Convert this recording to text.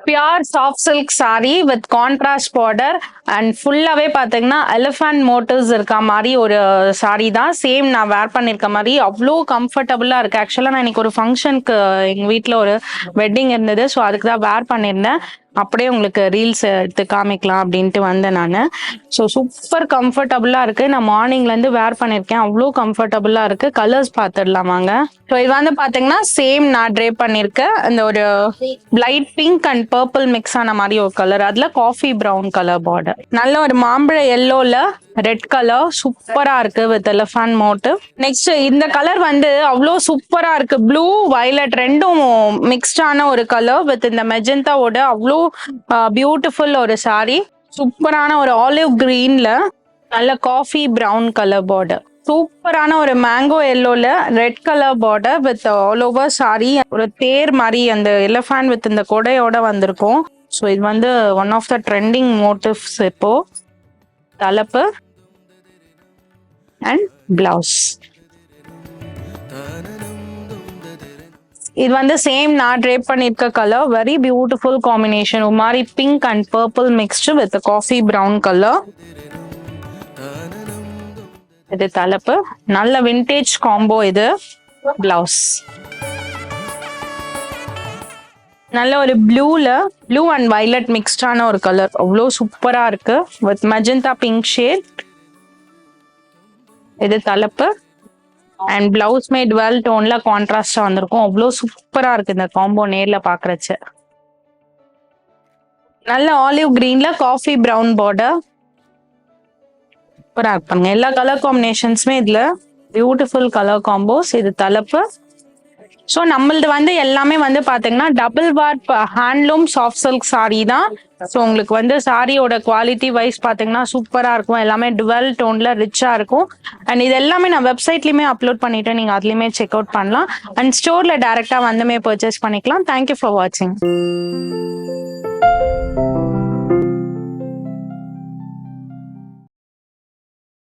Pure soft silk saree with contrast border and ஃபுல்லாவே பாத்தீங்கன்னா elephant motives இருக்க மாதிரி ஒரு saree தான். சேம் நான் வேர் பண்ணிருக்க மாதிரி அவ்வளோ கம்ஃபர்டபுளா இருக்கு. ஆக்சுவலா நான் இன்னைக்கு ஒரு ஃபங்க்ஷனுக்கு எங்க வீட்ல ஒரு வெட்டிங் இருந்தது. ஸோ அதுக்கு தான் வேர் பண்ணியிருந்தேன். அப்படியே உங்களுக்கு ரீல்ஸ் எடுத்து காமிக்கலாம் அப்படின்ட்டு வந்தேன் நான். ஸோ சூப்பர் கம்ஃபர்டபுளா இருக்கு. நான் மார்னிங்ல இருந்து வேர் பண்ணிருக்கேன். அவ்வளோ கம்ஃபர்டபுளா இருக்கு. கலர்ஸ் பார்த்துடலாம் வாங்க. ஸோ இது வந்து பாத்தீங்கன்னா சேம் நான் ட்ரேப் பண்ணிருக்கேன். அந்த ஒரு light pink and purple mix ஆன மாதிரி ஒரு கலர். அதுல காஃபி பிரவுன் கலர் பார்டர். நல்ல ஒரு மாம்பழ எல்லோல ரெட் கலர் சூப்பரா இருக்கு வித் எலிஃபண்ட் மோட்டிவ். நெக்ஸ்ட் இந்த கலர் வந்து அவ்வளோ சூப்பரா இருக்கு. ப்ளூ வயலட் ரெண்டும் மிக்ஸ்டான ஒரு கலர் வித் இந்த மெஜந்தாவோட அவ்வளோ பியூட்டிஃபுல் ஒரு saree. சூப்பரான ஒரு ஆலிவ் கிரீன்ல நல்ல காஃபி பிரவுன் கலர் பார்டர். சூப்பரான ஒரு mango yellow red colour border with all over saree. ஒரு தேர் மாதிரி அந்த எலிஃபண்ட் வித் இந்த கொடையோட வந்திருக்கும். ஸோ இது வந்து one of the trending motives இப்போ. தலைப்பு அண்ட் பிளவுஸ். இது வந்து சேம் நான் ட்ரேப் பண்ணிருக்க கலர். Very beautiful combination. ஒரு மாதிரி pink and purple mixed with coffee brown colour. இது தலைப்பு. நல்ல விண்டேஜ் காம்போ இது. பிளவுஸ் நல்ல ஒரு ப்ளூ அண்ட் வயலட் மிக்ஸ்டான ஒரு கலர். அவ்வளோ சூப்பரா இருக்கு வித் மெஜந்தா பிங்க் ஷேட். இது தலைப்பு அண்ட் பிளவுஸ் மேட் டுவெல் டோன்ல கான்ட்ராஸ்டா வந்திருக்கும். அவ்வளோ சூப்பரா இருக்கு இந்த காம்போ நேர்ல பாக்குறச்ச. நல்ல ஆலிவ் கிரீன்ல காஃபி பிரவுன் பார்டர். சூப்பரா இருப்பாங்க. எல்லா கலர் காம்பினேஷன்ஸுமே இதுல பியூட்டிஃபுல் கலர் காம்போஸ். இது தலைப்பு. ஸோ நம்மளது வந்து எல்லாமே வந்து பாத்தீங்கன்னா double warp handloom soft silk saree தான். ஸோ உங்களுக்கு வந்து சாரியோட குவாலிட்டி வைஸ் பாத்தீங்கன்னா சூப்பரா இருக்கும். எல்லாமே டுவெல் டோன்ல ரிச்சா இருக்கும். அண்ட் இது எல்லாமே நான் வெப்சைட்லயுமே அப்லோட் பண்ணிட்டு நீங்க அதுலயுமே செக் அவுட் பண்ணலாம். அண்ட் ஸ்டோர்ல டைரக்டா வந்துமே பர்ச்சேஸ் பண்ணிக்கலாம். தேங்க்யூ ஃபார் வாட்சிங்.